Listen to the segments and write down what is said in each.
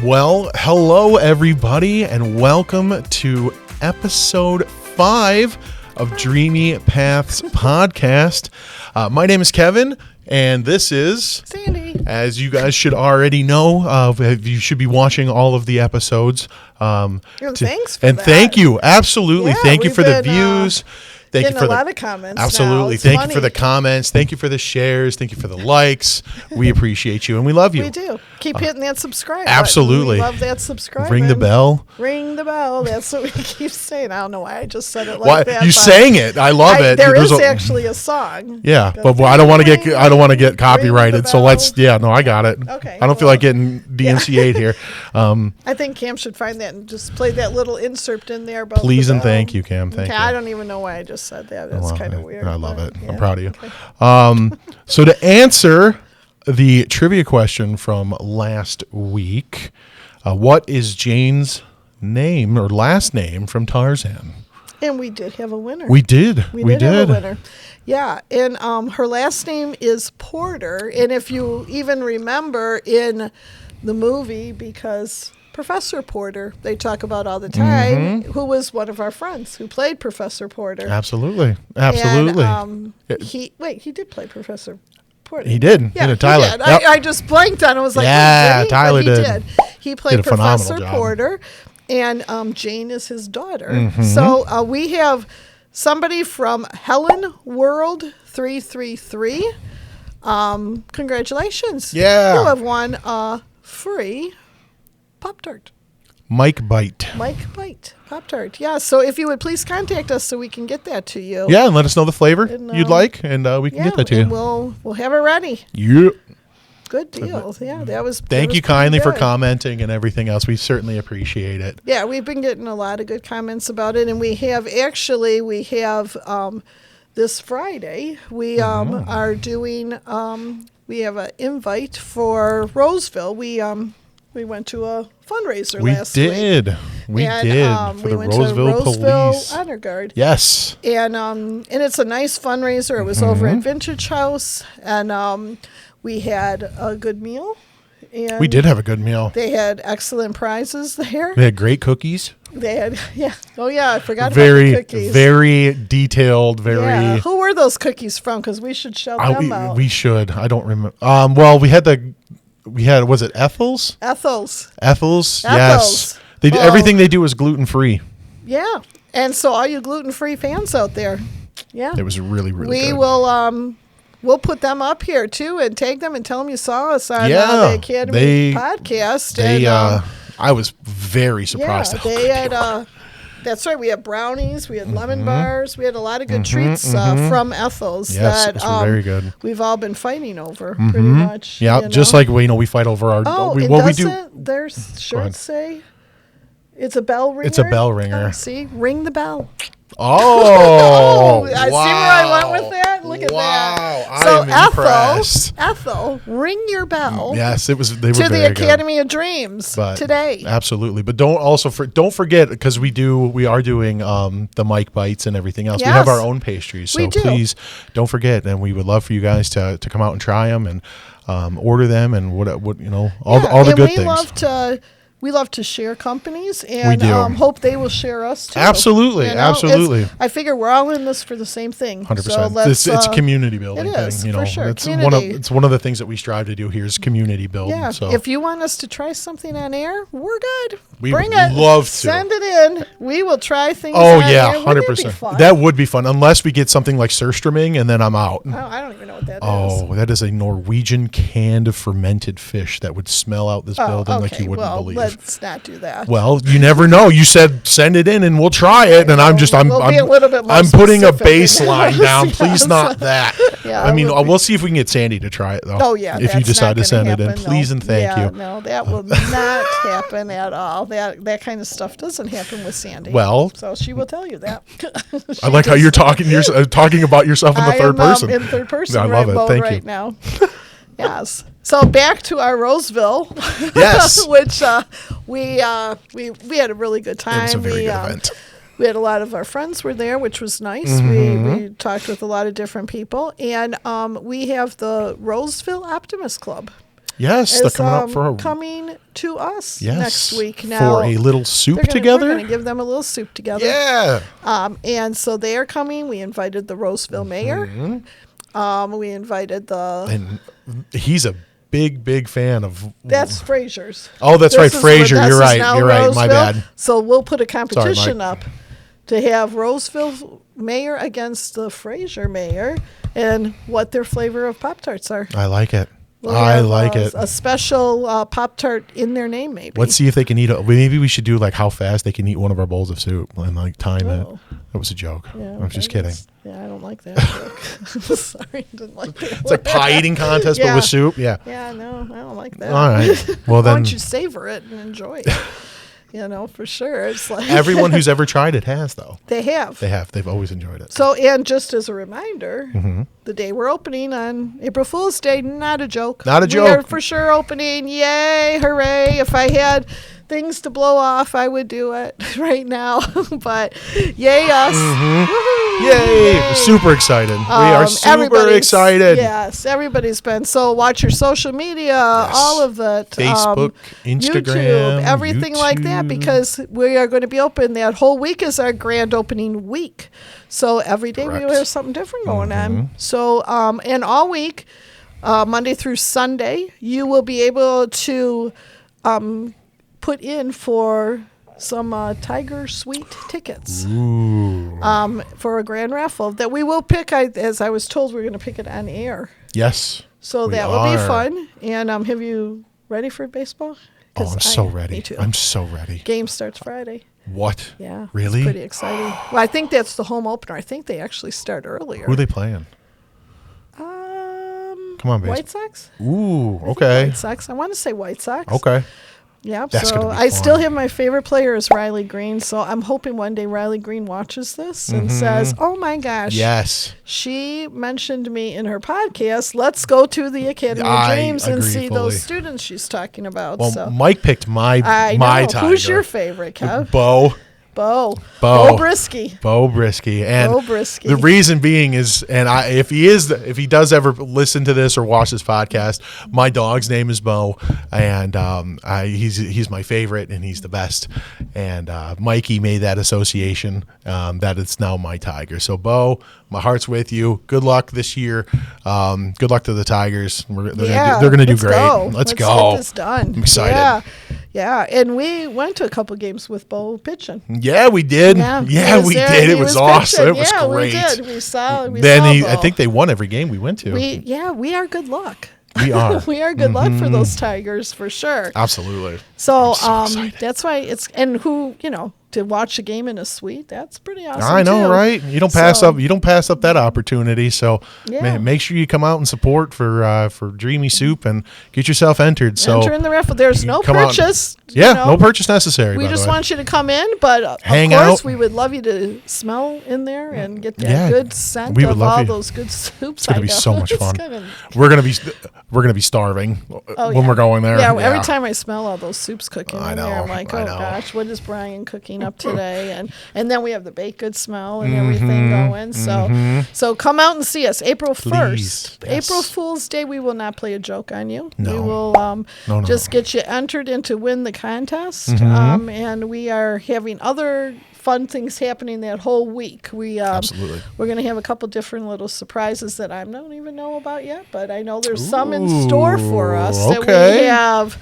Well, hello everybody, and welcome to episode 5 of Dreamy Paths Podcast. My name is Kevin, and this is Sandy. As you guys should already know, you should be watching all of the episodes. Thanks for and that. Thank you, absolutely. Yeah, thank you we've for the been, views. Thank you for a lot of comments. Absolutely. Thank you for the comments. Thank you for the shares. Thank you for the likes. We appreciate you and we love you. We do. Keep hitting that subscribe Absolutely. button. We love that subscribe. Ring the bell. Ring the bell. That's what we keep saying. I don't know why I just said it like that. You sang it. I love it. There is actually a song. Yeah, but I don't want to get copyrighted. So I got it. Okay. I don't feel like getting DMCA'd here. I think Cam should find that and just play that little insert in there. Please and thank you, Cam. Thank you. I don't even know why I just said that. It's kind of weird. I love it. Yeah. I'm proud of you. Okay. So to answer the trivia question from last week, what is Jane's name or last name from Tarzan? And we did have a winner. We did. We did have a winner. Yeah, and her last name is Porter. And if you even remember in the movie, because Professor Porter, they talk about all the time, who was one of our friends who played Professor Porter. Absolutely. And, he did play Professor Porter. He did. Yeah, he did. Tyler. He did. I just blanked on it. I was like, yeah, did he? Tyler But he did. He played did a phenomenal Professor job. Porter, and Jane is his daughter. So we have somebody from Helen World 333. Congratulations. Yeah. You have won a free Pop-Tart. Mike Bite. Pop-Tart. Yeah, so if you would please contact us so we can get that to you. Yeah, and let us know the flavor you'd like, and we can get that to you. We'll have it ready. Yeah. Good deal. Yeah, that was. Thank you kindly for commenting and everything else. We certainly appreciate it. Yeah, we've been getting a lot of good comments about it, and we have this Friday we are doing we have an invite for Roseville. We went to a fundraiser last week. We did for the went Roseville to Roseville Police Honor Guard. Yes. And it's a nice fundraiser. It was over at Vintage House, and we had a good meal. And we did have a good meal. They had excellent prizes there. They had great cookies. They had, I forgot about very, the cookies. Very detailed, Yeah. Who were those cookies from? Because we should shout them out. We should. I don't remember. Was it Ethel's? Ethel's. Yes. Everything they do is gluten-free. Yeah. And so all you gluten-free fans out there, yeah. It was really, really good. We will, we'll put them up here too and tag them and tell them you saw us on the Academy podcast. I was very surprised. Yeah, they had, that's right. We had brownies. We had lemon bars. We had a lot of good treats from Ethel's. Yes, it was very good. We've all been fighting over pretty much. Yeah, just like we fight over our. Doesn't their shirts say it's a bell ringer? It's a bell ringer. See, ring the bell. Oh, I see where I went with that. Look at that. So Ethel, ring your bell. Yes, they were to very the Academy good. of Dreams But today. Absolutely, but don't forget, because we are doing the Mike Bites and everything else. Yes. We have our own pastries, so We do. please don't forget. And we would love for you guys to come out and try them and order them and what all the good things. We love to share companies, and We do. Hope they will share us too. Absolutely, absolutely. I figure we're all in this for the same thing. 100%. So it's a community building it is, thing. for sure. It's one of the things that we strive to do here is community build. Yeah. So If you want us to try something on air, we're good. We Bring would it. love to. Send it in. We will try things. Oh on yeah, air. Wouldn't 100%. it be fun? That would be fun, unless we get something like surströmming, and then I'm out. Oh, I don't even know what that is. Oh, that is a Norwegian canned fermented fish that would smell out this building like you wouldn't believe. Let's not do that. Well, you never know. You said send it in and we'll try it, and I'm be a little bit more I'm putting a specific. baseline down. Yes. Please not that. Yeah, I mean, we'll see if we can get Sandy to try it though. Oh yeah, if you that's decide not to send gonna it in, happen, please no. and thank you. No, that will not happen at all. That kind of stuff doesn't happen with Sandy. Well, so she will tell you that. I like how you're talking. You're talking about yourself in the third person. In third person. I love it. Thank you. Now. Yes. So back to our Roseville. Yes. Which we had a really good time. It was a very good event. We had a lot of our friends were there, which was nice. We talked with a lot of different people, and we have the Roseville Optimist Club. Yes, they're coming up for coming to us yes, next week. Now, for a little soup together. We're together. going to give them a little soup together. Yeah. And so they are coming. We invited the Roseville mayor. We invited And he's a big fan of. That's Frazier's. Oh, that's right, Frazier. You're right. You're right. Roseville. My bad. So we'll put a competition Mike. up to have Roseville mayor against the Frazier mayor and what their flavor of Pop-Tarts are. I like it. We'll I have, like it. A special Pop-Tart in their name, maybe. Let's see if they can eat it. Maybe we should do like how fast they can eat one of our bowls of soup and like time it. That was a joke. Yeah, I'm just kidding. Yeah, I don't like that joke. Sorry, I didn't like that. It's like pie eating contest, but with soup. Yeah. Yeah, no, I don't like that. All right. Well, Why then don't you savor it and enjoy it? For sure. It's like everyone who's ever tried it has, though. They have. They've always enjoyed it. So, and just as a reminder, the day we're opening on April Fool's Day, not a joke. Not a joke. We are for sure opening. Yay, hooray. If I had things to blow off, I would do it right now. But yay us. Yay. We're super excited. We are super excited. Yes, everybody's been. So watch your social media, all of it. Facebook, Instagram, YouTube, everything like that, because we are going to be open. That whole week is our grand opening week. So every day we will have something different going on. So, and all week, Monday through Sunday, you will be able to put in for some Tiger Suite tickets for a grand raffle that we will pick. As I was told, we're going to pick it on air. Yes. So that will be fun. And have you ready for baseball? Oh, I'm so ready. Me too. I'm so ready. Game starts Friday. What? Yeah. Really? It's pretty exciting. Well, I think that's the home opener. I think they actually start earlier. Who are they playing? Come on, White Sox? Ooh, okay. White Sox. I want to say White Sox. Okay. Yeah, That's so gonna be I fun. still have my favorite player is Riley Green, so I'm hoping one day Riley Green watches this and says, oh my gosh, Yes. she mentioned me in her podcast. Let's go to the Academy of Dreams and agree see fully. those students she's talking about. Well, so Mike picked my Tiger. Who's your favorite, Kev? Bo Brisky. Bo Brisky. And Bo Brisky. the reason being is, and if he does ever listen to this or watch this podcast, my dog's name is Bo, and he's my favorite, and he's the best. And Mikey made that association that it's now my Tiger. So Bo, my heart's with you. Good luck this year. Good luck to the Tigers. They're gonna do great. Let's go. Get this done. I'm excited. Yeah, and we went to a couple games with Bo pitching. Yeah, we did. Yeah, we did. It was awesome. It was great. We did. We saw Bo. I think they won every game we went to. We are good luck. We are. We are good luck for those Tigers for sure. Absolutely. So, that's why to watch a game in a suite, that's pretty awesome. I know, too. right? You don't pass up that opportunity. So make sure you come out and support for Dreamy Soup and get yourself entered. So enter in the raffle. There's no purchase. No purchase necessary. We just want you to come in, but hang of course out. we would love you to smell in there and get that good scent of all those good soups. It's gonna be so much fun. We're gonna be starving when we're going there. Yeah, every time I smell all those soups cooking in there, I'm like, oh gosh, what is Brian cooking up today? And then we have the baked good smell and everything going. So come out and see us April 1st. Yes. April Fool's Day, we will not play a joke on you. No. We will just get you entered in to win the contest. And we are having other fun things happening that whole week. Absolutely. We're going to have a couple different little surprises that I don't even know about yet, but I know there's some in store for us. Okay. That we have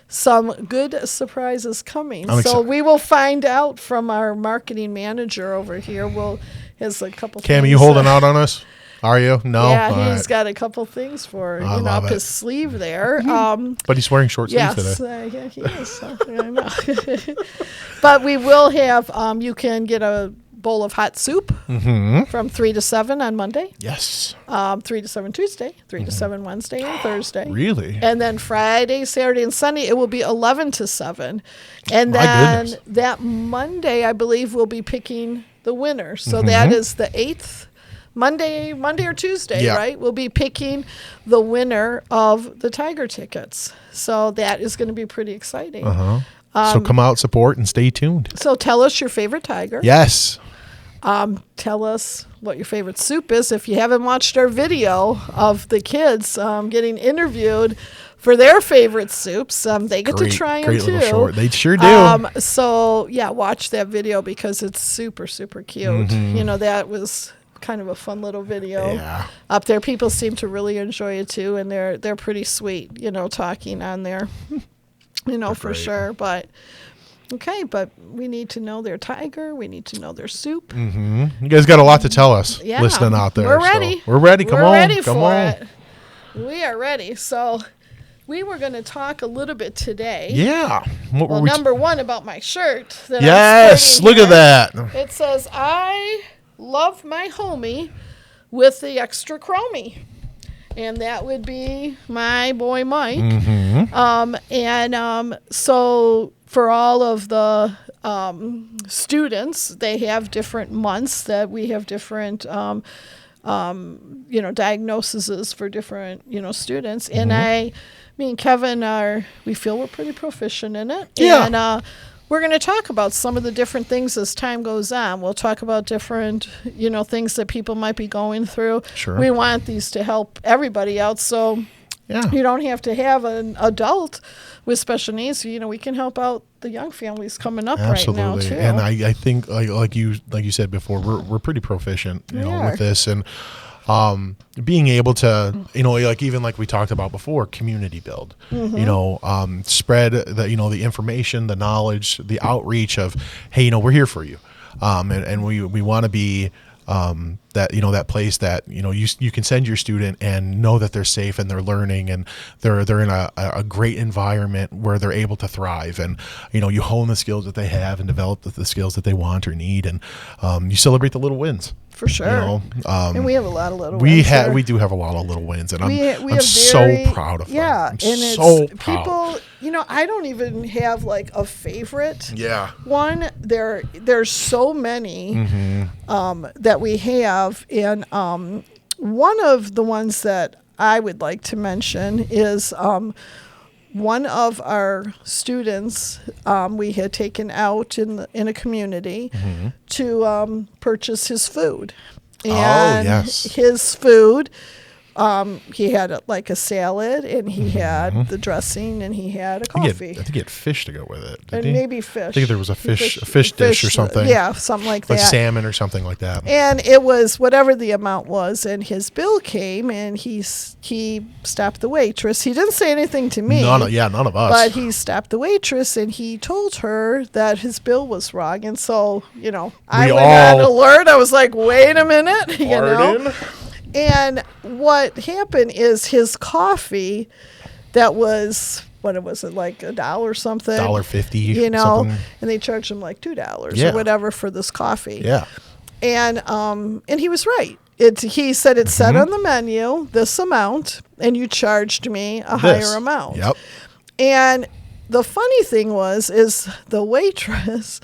some good surprises coming. So we will find out from our marketing manager over here. Has a couple Cam, things. are you holding out on us? Are you? No? Yeah, he's got a couple things for up his sleeve there. But he's wearing short sleeves today. Yes, he is. I know. But we will have, you can get a bowl of hot soup from 3 to 7 on Monday. Yes. 3 to 7 Tuesday, 3 to 7 Wednesday and Thursday. Really? And then Friday, Saturday, and Sunday, it will be 11 to 7. And then that Monday, I believe, we'll be picking the winner. So that is the 8th. Monday or Tuesday, right? We'll be picking the winner of the Tiger tickets. So that is going to be pretty exciting. So come out, support, and stay tuned. So tell us your favorite Tiger. Yes. Tell us what your favorite soup is. If you haven't watched our video of the kids getting interviewed for their favorite soups. They get to try them too. Short. They sure do. So yeah, watch that video because it's super, super cute. You know, that was kind of a fun little video up there. People seem to really enjoy it too, and they're pretty sweet, you know, talking on there, you know, for sure. But okay, but we need to know their tiger. We need to know their soup. You guys got a lot to tell us, listening out there. We're ready. So we're ready. Come on. Come on. It. We are ready. So we were going to talk a little bit today. Yeah. Well, number one, about my shirt. That yes. Look at that. It says, I love my homie with the extra chromie. And that would be my boy Mike. So for all of the students, they have different months that we have different you know, diagnoses for different, you know, students. And me and Kevin we feel we're pretty proficient in it. Yeah. And we're going to talk about some of the different things as time goes on. We'll talk about different, you know, things that people might be going through. Sure. We want these to help everybody out. So you don't have to have an adult with special needs. You know, we can help out the young families coming up right now too. And I think like you said before, we're pretty proficient, you know, with this, and being able to, you know, like even like we talked about before, community build, you know, spread the, you know, the information, the knowledge, the outreach of, hey, you know, we're here for you, and we want to be that, you know, that place that, you know, you can send your student and know that they're safe and they're learning and they're in a great environment where they're able to thrive, and, you know, you hone the skills that they have and develop the skills that they want or need, and you celebrate the little wins. For sure. You know, and we have a lot of little wins. We do have a lot of little wins, and I'm so proud of them. Yeah, I'm and so it's proud. people, you know, I don't even have like a favorite one. There's so many that we have, and one of the ones that I would like to mention is one of our students we had taken out in a community to purchase his food. And his food, he had like a salad, and he had the dressing, and he had a coffee. I think he had fish to go with it. And maybe fish. I think there was a fish dish or something. Yeah, something like that. Like salmon or something like that. And it was whatever the amount was, and his bill came, and he stopped the waitress. He didn't say anything to me. None of us. But he stopped the waitress, and he told her that his bill was wrong. And so, you know, I went on alert. I was like, wait a minute, you know. And what happened is his coffee, that was, what was it, like $1 something? $1.50, you know, something. And they charged him like $2 or whatever for this coffee. Yeah. And he was right. He said it said on the menu this amount, and you charged me a higher amount. Yep. And the funny thing is the waitress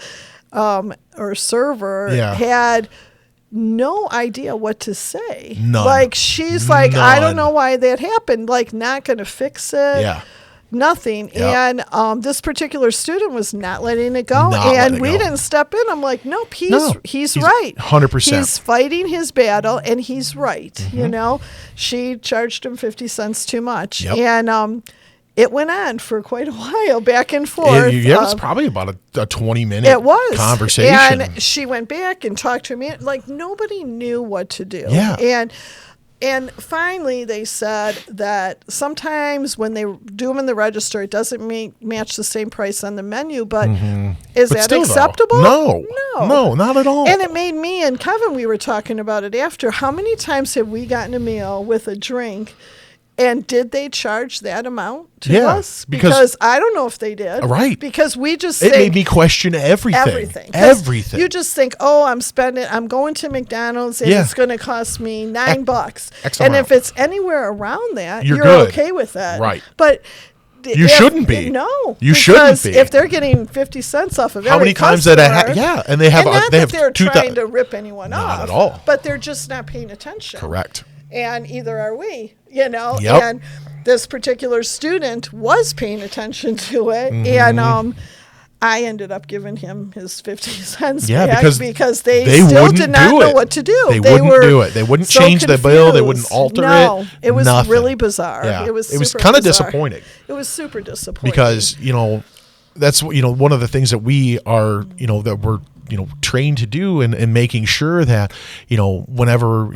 or server had no idea what to say. None. Like, she's like, I don't know why that happened. Like, not going to fix it. Yeah. Nothing. Yep. And this particular student was not letting it go. And we didn't step in. I'm like, nope, he's right. 100%. He's fighting his battle, and he's right. You know, she charged him 50 cents too much. Yep. And it went on for quite a while, back and forth. It was probably about a 20-minute conversation. And she went back and talked to me. Like, nobody knew what to do. Yeah. And finally, they said that sometimes when they do them in the register, it doesn't match the same price on the menu. But is that acceptable? No, not at all. And it made me and Kevin, we were talking about it after. How many times have we gotten a meal with a drink, and did they charge that amount to us? Because I don't know if they did. Right. Because we just it made me question everything. You just think, oh, I'm going to McDonald's, and it's going to cost me $9. And if it's anywhere around that, you're okay with that. Right. But you shouldn't be. No. You shouldn't be. If they're getting 50 cents off of how many times customer, that and they have and not they that have they're trying to rip anyone off. Not at all. But they're just not paying attention. Correct. And either are we, you know. Yep. And this particular student was paying attention to it. And I ended up giving him his 50 cents Yeah, back because they still wouldn't did not do know it. what to do. They wouldn't do it. They wouldn't so change the bill. They wouldn't confused. alter No, it. it was Nothing. really bizarre. Yeah. It was kind of bizarre. disappointing. It was super disappointing. Because, that's, one of the things that we are, that we're, trained to do and making sure that, whenever,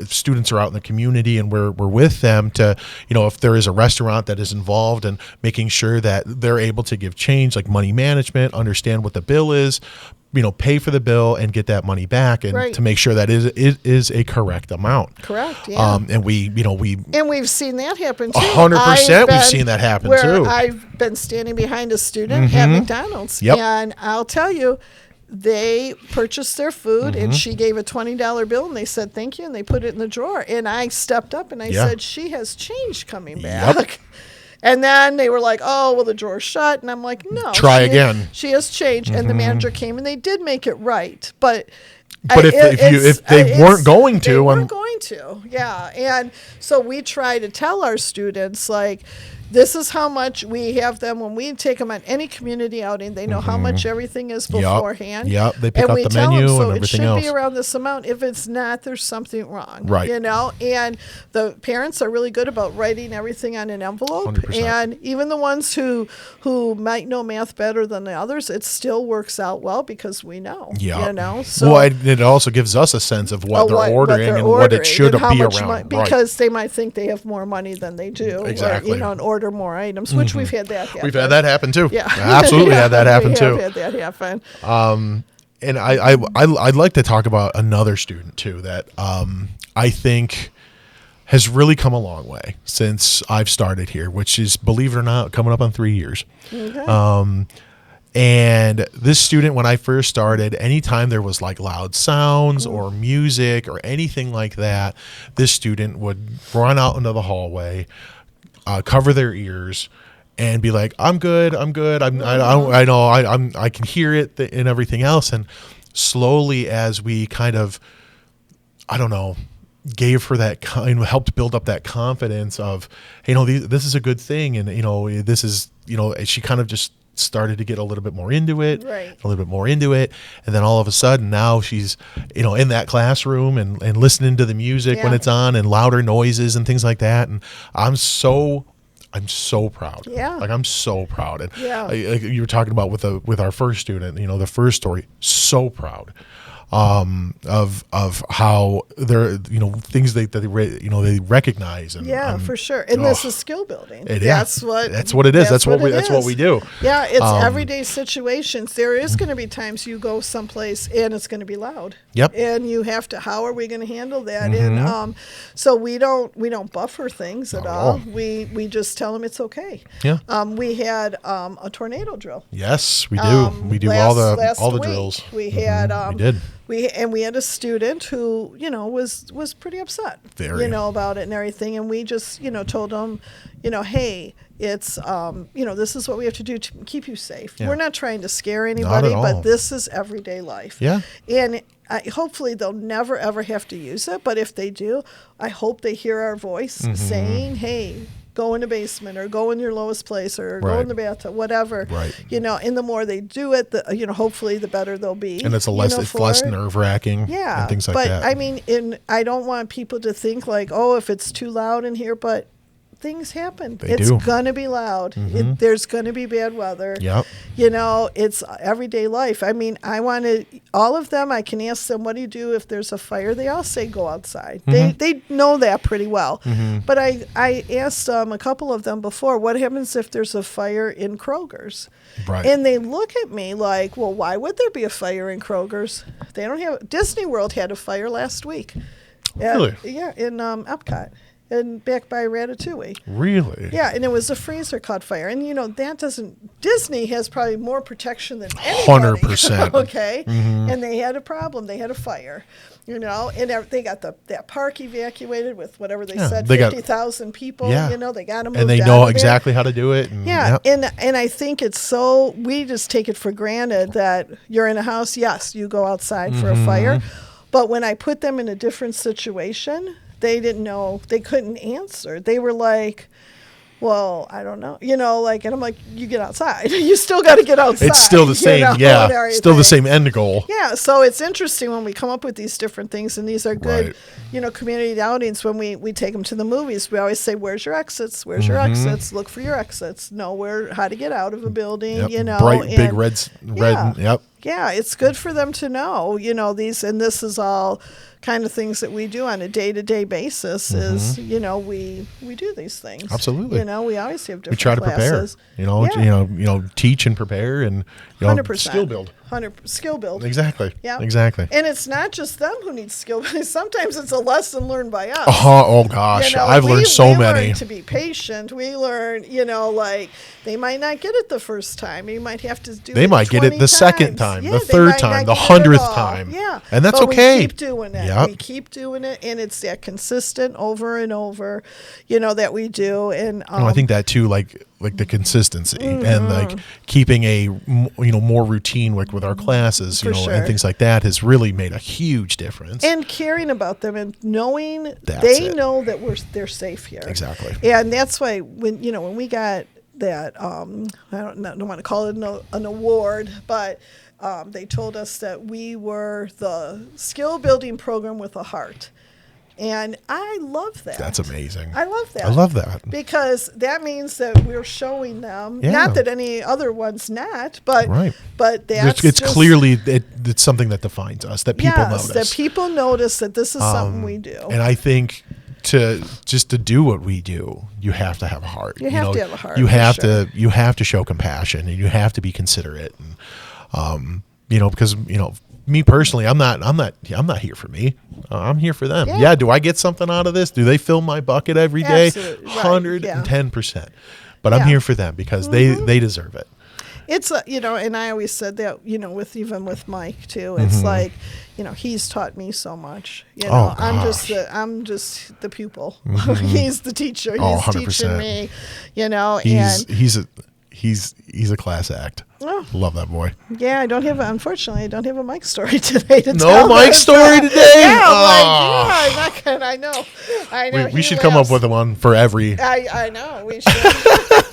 students are out in the community and we're with them to, if there is a restaurant that is involved and making sure that they're able to give change, like money management, understand what the bill is, pay for the bill and get that money back, and to make sure that it is a correct amount. Correct. Yeah. And we've seen that happen too. 100%. We've seen that happen too. I've been standing behind a student at McDonald's, and I'll tell you, they purchased their food, and she gave a $20 bill, and they said thank you, and they put it in the drawer. And I stepped up and I said, she has change coming back. Yep. And then they were like, oh, well, the drawer's shut. And I'm like, no. Try again. She has changed. And the manager came, and they did make it right. But if they weren't going to. They weren't going to, yeah. And so we try to tell our students, like, this is how much we have them when we take them on any community outing. They know how much everything is beforehand. Yep. They pick up the tell menu them, so and everything else. it should be around this amount. If it's not, there's something wrong. Right. And the parents are really good about writing everything on an envelope. 100%. And even the ones who might know math better than the others, it still works out well because we know. Yeah. So it also gives us a sense of what they're ordering and what it should be around. Because they might think they have more money than they do. Exactly. Or, and order more items, which we've had that happen. We've had that happen too. Yeah. Absolutely had that happen too. We have had that happen. And I'd like to talk about another student too that I think has really come a long way since I've started here, which is, believe it or not, coming up on 3 years. Okay. And this student, when I first started, anytime there was like loud sounds or music or anything like that, this student would run out into the hallway, cover their ears, and be like, "I'm good. I know. I can hear it and everything else." And slowly, as we kind of, gave her that helped build up that confidence of, this is a good thing, and this is, she kind of just started to get a little bit more into it, and then all of a sudden now she's in that classroom and listening to the music when it's on and louder noises and things like that, and I'm so proud. Like, I'm so proud. And like you were talking about with our first student, the first story, so proud of how they're things they recognize, and for sure. And this is skill building. That's what it is. That's what we do. Yeah, it's everyday situations. There is going to be times you go someplace and it's going to be loud. Yep. And you have to, how are we going to handle that? And so we don't buffer things at all. We just tell them it's okay. Yeah. We had a tornado drill. Yes, we do. We do all the drills. We had we did. We had a student who, was pretty upset, about it and everything. And we just, told him, hey, it's, this is what we have to do to keep you safe. Yeah. We're not trying to scare anybody, but this is everyday life. Yeah. And hopefully they'll never, ever have to use it. But if they do, I hope they hear our voice saying, hey, go in the basement, or go in your lowest place, or go in the bathtub, whatever. Right. And the more they do it, hopefully the better they'll be. And it's less nerve-wracking. Yeah. And things like that. But I mean, I don't want people to think like, oh, if it's too loud in here, but things happen. It's going to be loud. There's going to be bad weather. Yep. It's everyday life. I mean, all of them, I can ask them, what do you do if there's a fire? They all say go outside. They know that pretty well. But I asked a couple of them before, what happens if there's a fire in Kroger's? Right. And they look at me like, well, why would there be a fire in Kroger's? They don't have, Disney World had a fire last week. Really? Yeah, in Epcot. And back by Ratatouille. Really? Yeah, and it was a freezer caught fire. And, Disney has probably more protection than anybody. 100%. Okay? And they had a problem. They had a fire, and they got that park evacuated with whatever they said, 50,000 people. Yeah. They got them moved and they know exactly how to do it. And, and I think it's we just take it for granted that you're in a house, yes, you go outside for a fire. But when I put them in a different situation, they didn't know, they couldn't answer. They were like, well, I don't know, like, and I'm like, you get outside. You still got to get outside. It's still the same, still the same end goal. Yeah, so it's interesting when we come up with these different things, and these are good, community outings. When we take them to the movies, we always say, where's your exits? Where's your exits? Look for your exits. Know how to get out of a building, Bright, big red. Yep. Yeah, it's good for them to know, these, and this is all kind of things that we do on a day-to-day basis is, we do these things. Absolutely. We always have different We try to classes. prepare, teach and prepare and 100%. skill build. 100 skill build. Exactly. Yeah. Exactly. And it's not just them who need skill. Sometimes it's a lesson learned by us. Oh gosh, I've learned so many. We learn to be patient. We learn, like they might not get it the first time. You might have to do. They might get it the second time, the third time, the 100th time. Yeah, and that's but okay. We keep doing it. Yep. We keep doing it, and it's that consistent over and over, that we do. And I think that too, like the consistency and like keeping a more routine with our classes, and things like that has really made a huge difference. And caring about them and knowing know that they're safe here. Exactly. And that's why when we got that I don't want to call it an award, but they told us that we were the skill building program with a heart. And I love that. That's amazing. I love that. I love that. Because that means that we're showing them, not that any other one's not, but that's it's clearly it's something that defines us, that people notice. That people notice that this is something we do. And I think to do what we do, you have to have a heart. You have to have a heart. You have to show compassion, and you have to be considerate, and because me personally, I'm not here for me. I'm here for them. Yeah. Do I get something out of this? Do they fill my bucket every day? Absolutely. 110%. But I'm here for them because they deserve it. It's and I always said that with Mike too. It's like he's taught me so much. I'm just the pupil. He's the teacher. He's 100%. teaching me. He's a class act. Oh. Love that boy. Yeah, unfortunately, I don't have a Mike story today to tell. No Mike story today? Yeah, I'm not gonna, I know. We should come up with one for every. I know, we should.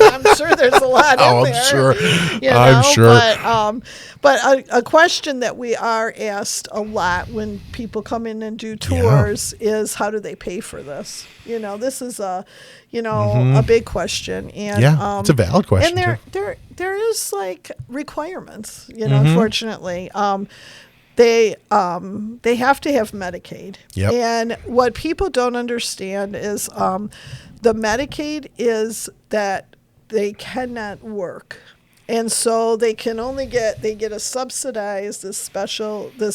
I'm sure there's a lot in there. I'm sure. But a question that we are asked a lot when people come in and do tours is, how do they pay for this? This is a big question. And it's a valid question. And there is like requirements, unfortunately. They have to have Medicaid. Yep. And what people don't understand is the Medicaid is that they cannot work. And so they can only get a subsidized this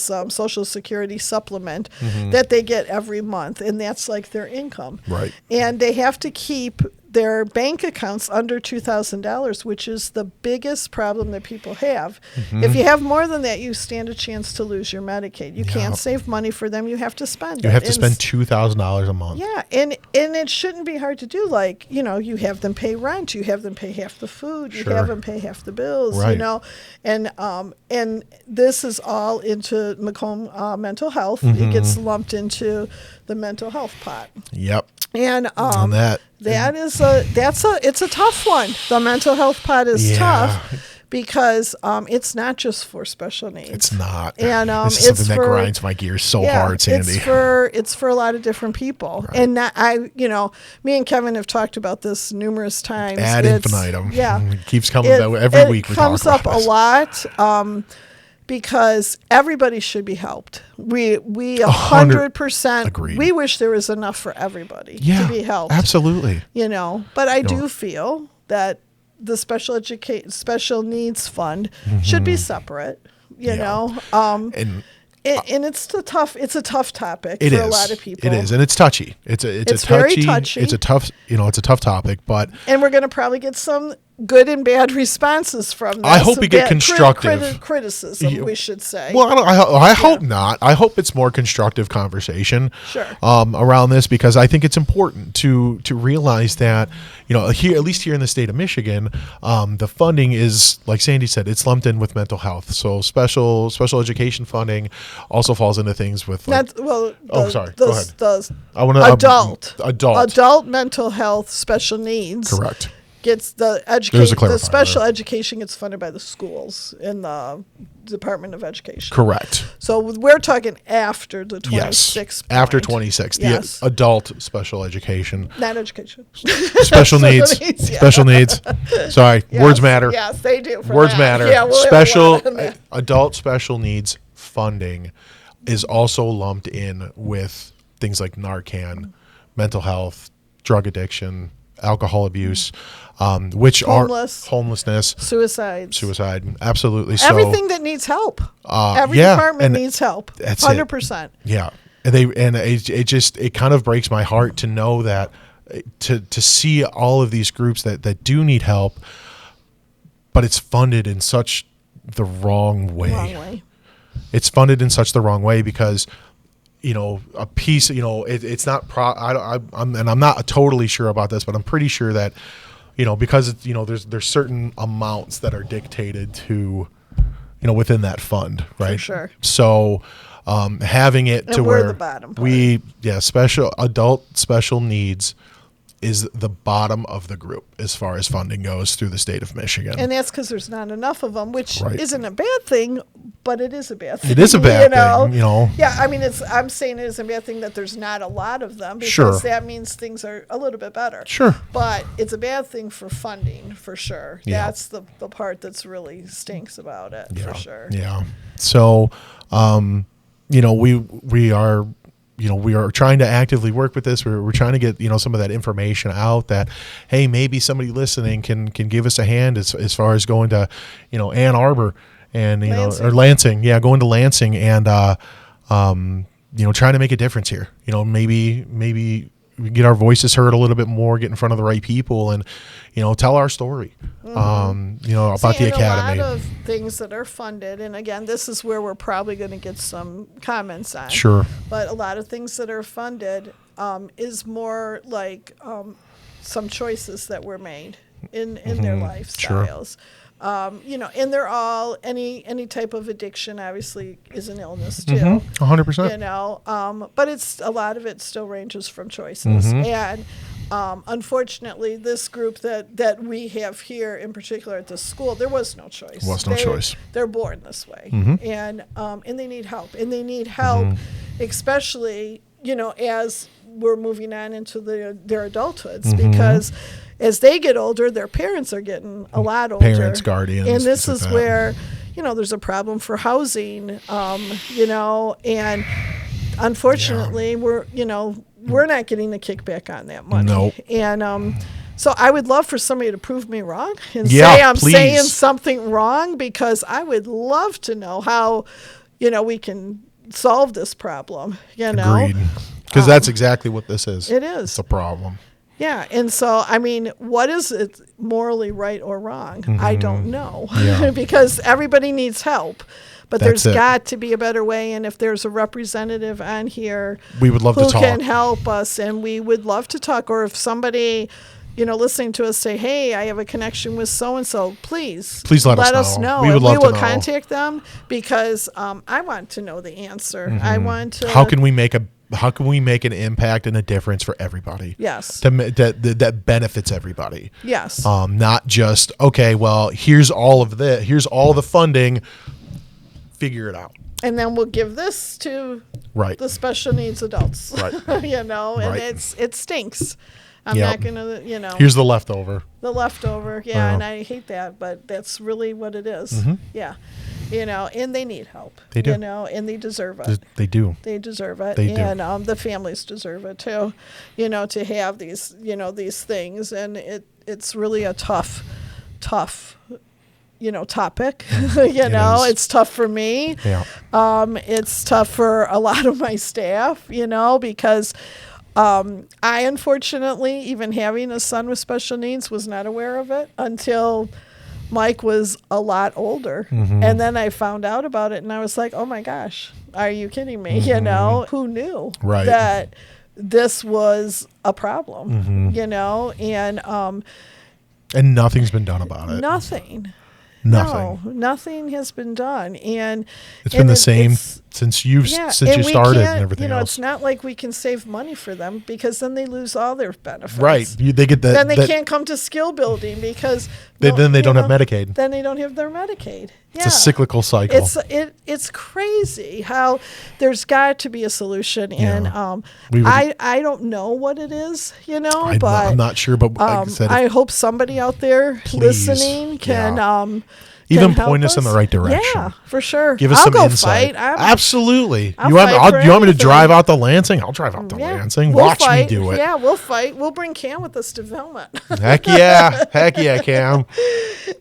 Social Security supplement that they get every month, and that's like their income. Right. And they have to keep their bank accounts under $2,000, which is the biggest problem that people have. If you have more than that, you stand a chance to lose your Medicaid. You can't save money for them. You have to spend it. You have to spend $2,000 a month. Yeah, and it shouldn't be hard to do. Like, you have them pay rent. You have them pay half the food. You have them pay half the bills, And this is all into Macomb mental health. It gets lumped into the mental health pot. Yep. And it's a tough one. The mental health pot is tough because it's not just for special needs. It's not. And this is something that grinds my gears so hard, Sandy. It's for a lot of different people. Right. And me and Kevin have talked about this numerous times. Ad infinitum. Yeah. It keeps coming every week. It comes up a lot. Because everybody should be helped. We 100% agreed. We wish there was enough for everybody to be helped. Absolutely. But I do feel that the special needs fund should be separate. And it's a tough topic for a lot of people. It is, and it's touchy. It's very touchy. It's a tough topic, and we're going to probably get some good and bad responses from this. I hope we get constructive criticism, we should say. Well, I hope not. I hope it's more constructive conversation around this, because I think it's important to realize that, here, at least here in the state of Michigan, the funding is, like Sandy said, it's lumped in with mental health. So special education funding also falls into things with Go ahead. Adult mental health special needs. Correct. Gets the special education gets funded by the schools in the Department of Education. Correct. So we're talking after the 26th. Yes, after 26. Yes. The adult special education. Not education. Special needs. Special needs. Sorry, yes, words matter. Yes, they do. Words matter. Yeah, Adult special needs funding is also lumped in with things like Narcan, mental health, drug addiction, alcohol abuse, which are homelessness, suicide, absolutely. So everything that needs help. Every department needs help. That's 100%. Yeah, and it kind of breaks my heart to know that to see all of these groups that do need help, but it's funded in such the wrong way. It's funded in such the wrong way because, a piece, it's not I'm not totally sure about this, but I'm pretty sure that, because it's, there's certain amounts that are dictated to, within that fund, right? For sure. So, having it and to we're where the bottom part. special adult special needs is the bottom of the group as far as funding goes through the state of Michigan. And that's because there's not enough of them, which isn't a bad thing, but it is a bad thing. It is a bad thing, Yeah, I mean, I'm saying it is a bad thing that there's not a lot of them, because that means things are a little bit better. Sure. But it's a bad thing for funding, for sure. Yeah. That's the part that's really stinks about it, for sure. Yeah. So, we are trying to actively work with this. We're trying to get, some of that information out that, hey, maybe somebody listening can give us a hand as far as going to, Ann Arbor and, or Lansing. Yeah, going to Lansing and, trying to make a difference here. Maybe we get our voices heard a little bit more, get in front of the right people and, tell our story, about the academy. A lot of things that are funded, and again, this is where we're probably going to get some comments on. Sure. But a lot of things that are funded is more like some choices that were made in their lifestyles. Sure. And they're all any type of addiction obviously is an illness too. 100%. But it's a lot of it still ranges from choices. And unfortunately, this group that we have here in particular at this school, there was no choice. Choice. They're born this way, and they need help. And they need help, especially as we're moving on into their adulthoods, because as they get older, their parents are getting a lot older. Parents, guardians. And this is where, there's a problem for housing, and unfortunately we're not getting the kickback on that money. Nope. And so I would love for somebody to prove me wrong and say I'm please. Saying something wrong, because I would love to know how, we can solve this problem, Agreed. Because that's exactly what this is. It is. It's a problem. Yeah, and so, I mean, what is it morally right or wrong? I don't know, because everybody needs help. But there's got to be a better way, and if there's a representative on here we would love to talk. Who can help us, and we would love to talk, or if somebody, listening to us say, hey, I have a connection with so-and-so, please let us know. We would love to know. We will contact them, because I want to know the answer. I want to... How can we make an impact and a difference for everybody? Yes. That benefits everybody. Yes. Not just, okay, well, here's all the funding, figure it out. And then we'll give this to the special needs adults. Right. And it stinks. I'm not going to, Here's the leftover. And I hate that, but that's really what it is. Yeah. And they need help. They do. And they deserve it. They do. They deserve it. They do. And the families deserve it too, to have these, these things. And it's really a tough, topic. It's tough for me. Yeah. It's tough for a lot of my staff, because I unfortunately, even having a son with special needs, was not aware of it until Mike was a lot older. And then I found out about it and I was like, oh my gosh, are you kidding me? You know, who knew that this was a problem, you know? And nothing's been done about it. Nothing. No, nothing has been done, and it's been the same since you started and everything. You know, else. It's not like we can save money for them because then they lose all their benefits. Right, they get that. Then they can't come to skill building because then they don't have Medicaid. Then they don't have their Medicaid. It's a cyclical cycle. It's crazy how there's got to be a solution, and I don't know what it is, you know, I'm not sure, but like I said, I hope somebody out there listening can even point us in the right direction. Yeah, for sure. Give us I'll some go Absolutely. You want me to drive out to Lansing? I'll drive out to Lansing. Watch me do it. Yeah, we'll fight. We'll bring Cam with us to Velma. Heck yeah, Cam.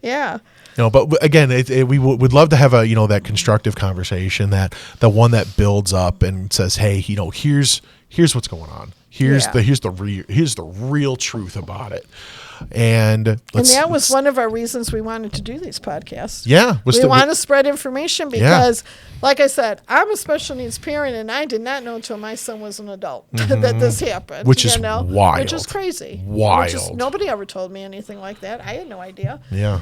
Yeah. No, but again, we would love to have that constructive conversation, that the one that builds up and says, hey, here's what's going on. Here's the real truth about it. And that was one of our reasons we wanted to do these podcasts. Yeah. We want to spread information because, like I said, I'm a special needs parent, and I did not know until my son was an adult that this happened. Which is wild. Which is crazy. Wild. Nobody ever told me anything like that. I had no idea. Yeah.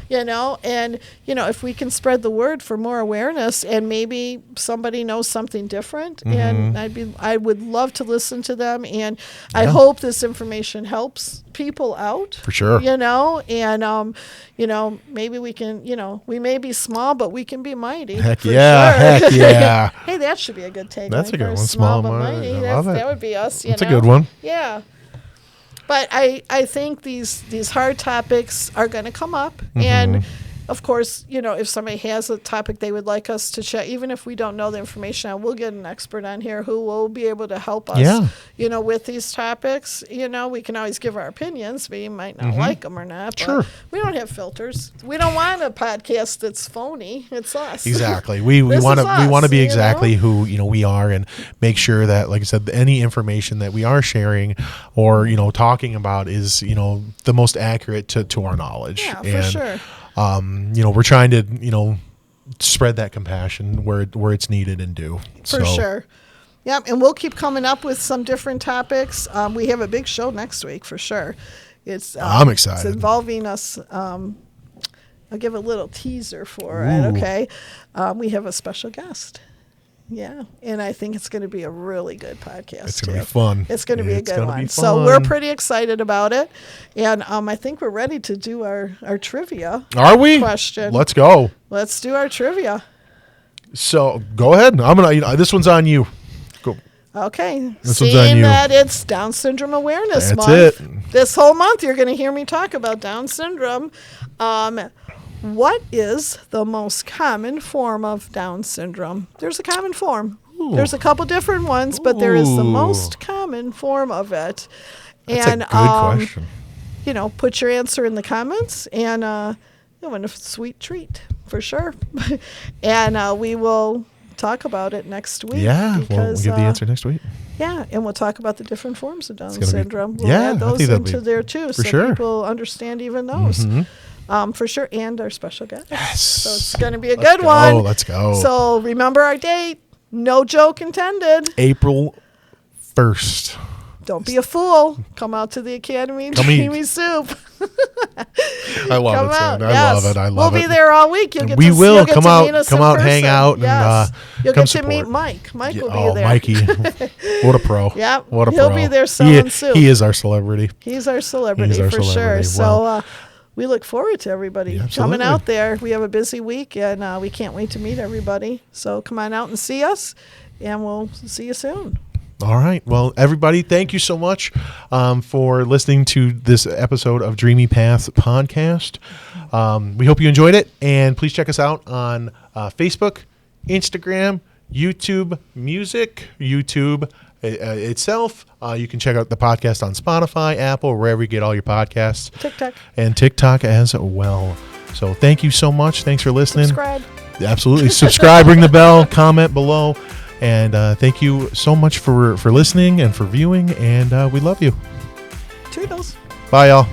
And, if we can spread the word for more awareness, and maybe somebody knows something different, and I would love to listen to them, and I hope this information helps people out. For sure. And maybe we can, we may be small, but we can be mighty. Heck yeah. Hey, that should be a good tagline. That's a good one. Small but mighty. I love it. That would be us. That's a good one. Yeah. But I think these hard topics are going to come up, and of course, if somebody has a topic they would like us to chat, even if we don't know the information on, we'll get an expert on here who will be able to help us, with these topics. We can always give our opinions. We might not like them or not, but we don't have filters. We don't want a podcast that's phony. It's us. Exactly. We want to be exactly who, we are, and make sure that, like I said, any information that we are sharing or, talking about is, the most accurate to our knowledge. Yeah, for sure. We're trying to, spread that compassion where it's needed and due. For sure. Yeah, and we'll keep coming up with some different topics. We have a big show next week for sure. I'm excited. It's involving us. I'll give a little teaser for it. Okay, we have a special guest. Yeah, and I think it's going to be a really good podcast. It's going to be fun. It's going to be a good one. So we're pretty excited about it, and I think we're ready to do our trivia. Are we? Question. Let's go. Let's do our trivia. So go ahead. I'm gonna. This one's on you. Go. Okay. This one's on you. That it's Down Syndrome Awareness Month. That's it. This whole month, you're going to hear me talk about Down syndrome. What is the most common form of Down syndrome? There's a common form. Ooh. There's a couple different ones, but there is the most common form of it. That's a good question. Put your answer in the comments, and you'll win a sweet treat for sure. And we will talk about it next week. Yeah, we'll give the answer next week. Yeah, and we'll talk about the different forms of Down syndrome. We'll add those into there too, so people understand even those. For sure, and our special guest. Yes. So it's going to be a good one. Let's go. So remember our date. No joke intended. April 1st. Don't be a fool. Come out to the Academy Dreamy Soup. I love it, son. I love it. We'll be there all week. Come out, hang out, and you'll get to meet Mike. Mike will be there. Mikey, what a pro! Yeah, what a pro. He'll be there selling soup. He is our celebrity. He's our celebrity for sure. So we look forward to everybody coming out there. We have a busy week, and we can't wait to meet everybody. So come on out and see us, and we'll see you soon. All right. Well, everybody, thank you so much for listening to this episode of Dreamy Paths Podcast. We hope you enjoyed it, and please check us out on Facebook, Instagram, YouTube Music, YouTube itself. You can check out the podcast on Spotify, Apple, wherever you get all your podcasts. TikTok. And TikTok as well. So thank you so much. Thanks for listening. Subscribe. Absolutely. Subscribe, ring the bell, comment below. And thank you so much for listening and for viewing. And we love you. Toodles. Bye, y'all.